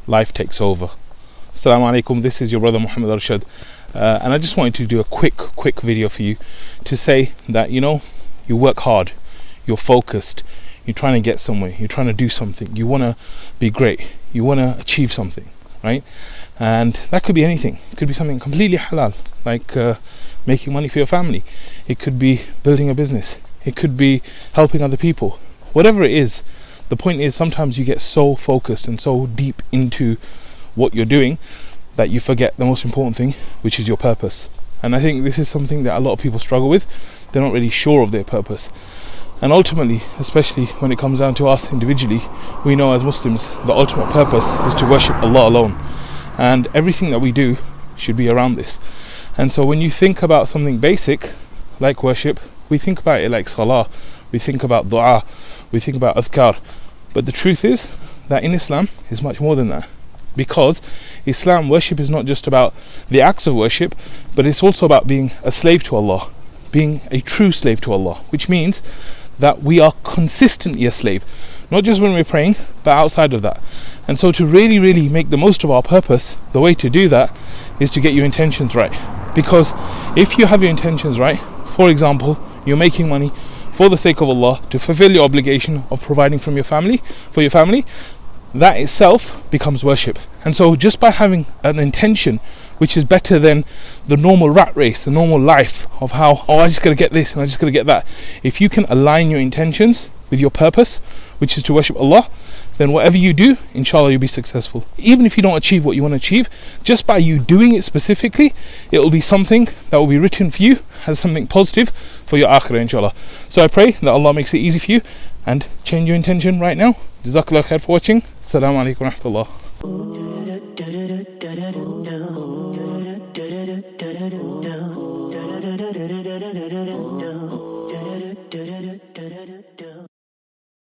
life takes over. Assalamu alaikum, this is your brother Muhammad Arshad, and I just wanted to do a quick video for you to say that, you know, you work hard, you're focused, you're trying to get somewhere, you're trying to do something, you want to be great, you want to achieve something, right? And that could be anything. It could be something completely halal, like making money for your family. It could be building a business. It could be helping other people. Whatever it is, the point is sometimes you get so focused and so deep into what you're doing that you forget the most important thing, which is your purpose. And I think this is something that a lot of people struggle with. They're not really sure of their purpose. And ultimately, especially when it comes down to us individually, we know as Muslims the ultimate purpose is to worship Allah alone. And everything that we do should be around this. And so when you think about something basic like worship, we think about it like salah, we think about dua, we think about adhkar. But the truth is that in Islam is much more than that. Because Islam worship is not just about the acts of worship, but it's also about being a slave to Allah, being a true slave to Allah, which means that we are consistently a slave, not just when we're praying, but outside of that. And so to really make the most of our purpose, the way to do that is to get your intentions right. Because if you have your intentions right, for example, you're making money for the sake of Allah to fulfill your obligation of providing for your family, that itself becomes worship. And so just by having an intention which is better than the normal rat race, the normal life of how, I just gotta get this and I just gotta get that. If you can align your intentions with your purpose, which is to worship Allah, then whatever you do, inshallah, you'll be successful. Even if you don't achieve what you want to achieve, just by you doing it specifically, it will be something that will be written for you as something positive for your akhirah, inshallah. So I pray that Allah makes it easy for you and change your intention right now. JazakAllahu khair for watching. Assalamu alaikum wa rahmatullah.